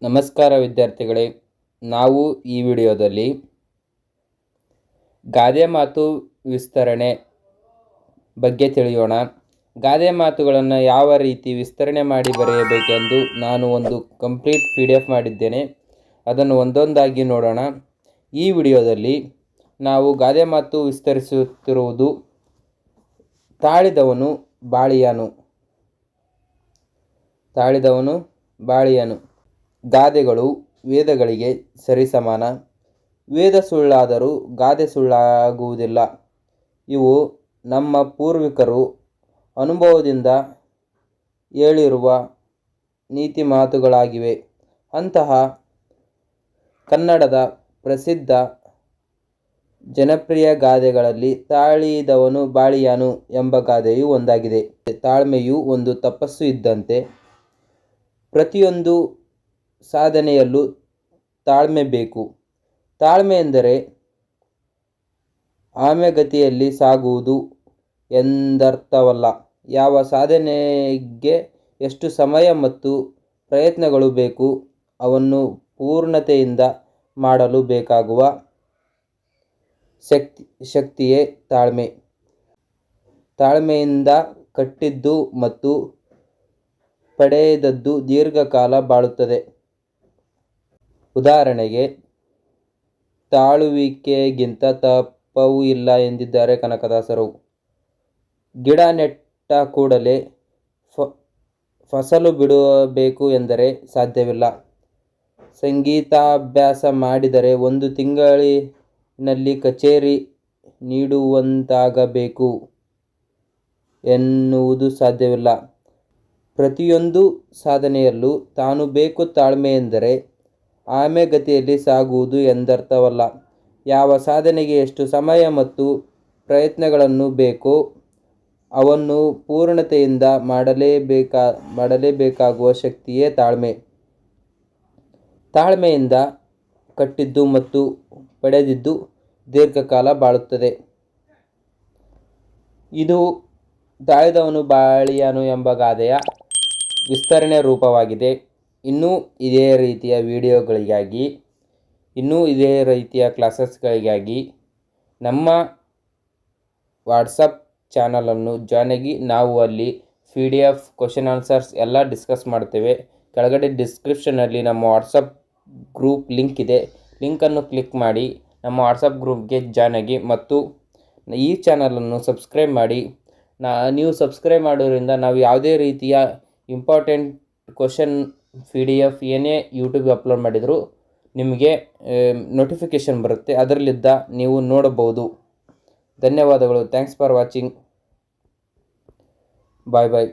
ನಮಸ್ಕಾರ ವಿದ್ಯಾರ್ಥಿಗಳೇ, ನಾವು ಈ ವಿಡಿಯೋದಲ್ಲಿ ಗಾದೆ ಮಾತು ವಿಸ್ತರಣೆ ಬಗ್ಗೆ ತಿಳಿಯೋಣ. ಗಾದೆ ಮಾತುಗಳನ್ನು ಯಾವ ರೀತಿ ವಿಸ್ತರಣೆ ಮಾಡಿ ಬರೆಯಬೇಕೆಂದು ನಾನು ಒಂದು ಕಂಪ್ಲೀಟ್ PDF ಮಾಡಿದ್ದೇನೆ. ಅದನ್ನು ಒಂದೊಂದಾಗಿ ನೋಡೋಣ. ಈ ವಿಡಿಯೋದಲ್ಲಿ ನಾವು ಗಾದೆ ಮಾತು ವಿಸ್ತರಿಸುತ್ತಿರುವುದು ತಾಳಿದವನು ಬಾಳಿಯನು. ಗಾದೆಗಳು ವೇದಗಳಿಗೆ ಸರಿಸಮಾನ. ವೇದ ಸುಳ್ಳಾದರೂ ಗಾದೆ ಸುಳ್ಳಾಗುವುದಿಲ್ಲ. ಇವು ನಮ್ಮ ಪೂರ್ವಿಕರು ಅನುಭವದಿಂದ ಹೇಳಿರುವ ನೀತಿ ಮಾತುಗಳಾಗಿವೆ. ಅಂತಹ ಕನ್ನಡದ ಪ್ರಸಿದ್ಧ ಜನಪ್ರಿಯ ಗಾದೆಗಳಲ್ಲಿ ತಾಳಿದವನು ಬಾಳಿಯಾನು ಎಂಬ ಗಾದೆಯು ಒಂದಾಗಿದೆ. ತಾಳ್ಮೆಯು ಒಂದು ತಪಸ್ಸು ಇದ್ದಂತೆ. ಪ್ರತಿಯೊಂದು ಸಾಧನೆಯಲ್ಲೂ ತಾಳ್ಮೆ ಬೇಕು. ತಾಳ್ಮೆ ಎಂದರೆ ಆಮೆಗತಿಯಲ್ಲಿ ಸಾಗುವುದು ಎಂದರ್ಥವಲ್ಲ. ಯಾವ ಸಾಧನೆಗೆ ಎಷ್ಟು ಸಮಯ ಮತ್ತು ಪ್ರಯತ್ನಗಳು ಬೇಕು, ಅವನ್ನು ಪೂರ್ಣತೆಯಿಂದ ಮಾಡಲು ಬೇಕಾಗುವ ಶಕ್ತಿಯೇ ತಾಳ್ಮೆ. ತಾಳ್ಮೆಯಿಂದ ಕಟ್ಟಿದ್ದು ಮತ್ತು ಪಡೆದದ್ದು ದೀರ್ಘಕಾಲ ಬಾಳುತ್ತದೆ. ಉದಾಹರಣೆಗೆ, ತಾಳುವಿಕೆಗಿಂತ ತಪವೂ ಇಲ್ಲ ಎಂದಿದ್ದಾರೆ ಕನಕದಾಸರು. ಗಿಡ ನೆಟ್ಟ ಕೂಡಲೇ ಫಸಲು ಬಿಡಬೇಕು ಎಂದರೆ ಸಾಧ್ಯವಿಲ್ಲ. ಸಂಗೀತಾಭ್ಯಾಸ ಮಾಡಿದರೆ 1 ತಿಂಗಳಿನಲ್ಲಿ ಕಚೇರಿ ನೀಡುವಂತಾಗಬೇಕು ಎನ್ನುವುದು ಸಾಧ್ಯವಿಲ್ಲ. ಪ್ರತಿಯೊಂದು ಸಾಧನೆಯಲ್ಲೂ ತಾನು ಬೇಕು. ತಾಳ್ಮೆ ಎಂದರೆ ಆಮೆಗತಿಯಲ್ಲಿ ಸಾಗುವುದು ಎಂದರ್ಥವಲ್ಲ. ಯಾವ ಸಾಧನೆಗೆ ಎಷ್ಟು ಸಮಯ ಮತ್ತು ಪ್ರಯತ್ನಗಳನ್ನು ಬೇಕೋ, ಅವನ್ನು ಪೂರ್ಣತೆಯಿಂದ ಮಾಡಲೇಬೇಕಾಗುವ ಶಕ್ತಿಯೇ ತಾಳ್ಮೆ. ತಾಳ್ಮೆಯಿಂದ ಕಟ್ಟಿದ್ದು ಮತ್ತು ಪಡೆದಿದ್ದು ದೀರ್ಘಕಾಲ ಬಾಳುತ್ತದೆ. ಇದು ತಾಳಿದವನು ಬಾಳಿಯಾನು ಎಂಬ ಗಾದೆಯ ವಿಸ್ತರಣೆ ರೂಪವಾಗಿದೆ. ಇನ್ನೂ ಇದೇ ರೀತಿಯ ವಿಡಿಯೋಗಳಿಗಾಗಿ, ಇನ್ನೂ ಇದೇ ರೀತಿಯ ಕ್ಲಾಸಸ್ಗಳಿಗಾಗಿ ನಮ್ಮ ವಾಟ್ಸಪ್ ಚಾನಲನ್ನು ಜಾಯ್ನ್ ಆಗಿ. ನಾವು ಅಲ್ಲಿ PDF, ಕ್ವಶನ್ ಆನ್ಸರ್ಸ್ ಎಲ್ಲ ಡಿಸ್ಕಸ್ ಮಾಡ್ತೇವೆ. ಕೆಳಗಡೆ ಡಿಸ್ಕ್ರಿಪ್ಷನಲ್ಲಿ ನಮ್ಮ ವಾಟ್ಸಪ್ ಗ್ರೂಪ್ ಲಿಂಕ್ ಇದೆ. ಲಿಂಕನ್ನು ಕ್ಲಿಕ್ ಮಾಡಿ ನಮ್ಮ ವಾಟ್ಸಪ್ ಗ್ರೂಪ್ಗೆ ಜಾಯ್ನ್ ಆಗಿ ಮತ್ತು ಈ ಚಾನಲನ್ನು ಸಬ್ಸ್ಕ್ರೈಬ್ ಮಾಡಿ. ನೀವು ಸಬ್ಸ್ಕ್ರೈಬ್ ಮಾಡೋದ್ರಿಂದ ನಾವು ಯಾವುದೇ ರೀತಿಯ ಇಂಪಾರ್ಟೆಂಟ್ ಕ್ವಶನ್ PDF ಏನೇ ಯೂಟ್ಯೂಬ್ಗೆ ಅಪ್ಲೋಡ್ ಮಾಡಿದರೂ ನಿಮಗೆ ನೋಟಿಫಿಕೇಷನ್ ಬರುತ್ತೆ. ಅದರಲ್ಲಿದ್ದ ನೀವು ನೋಡಬಹುದು. ಧನ್ಯವಾದಗಳು. Thanks for watching. ಬಾಯ್.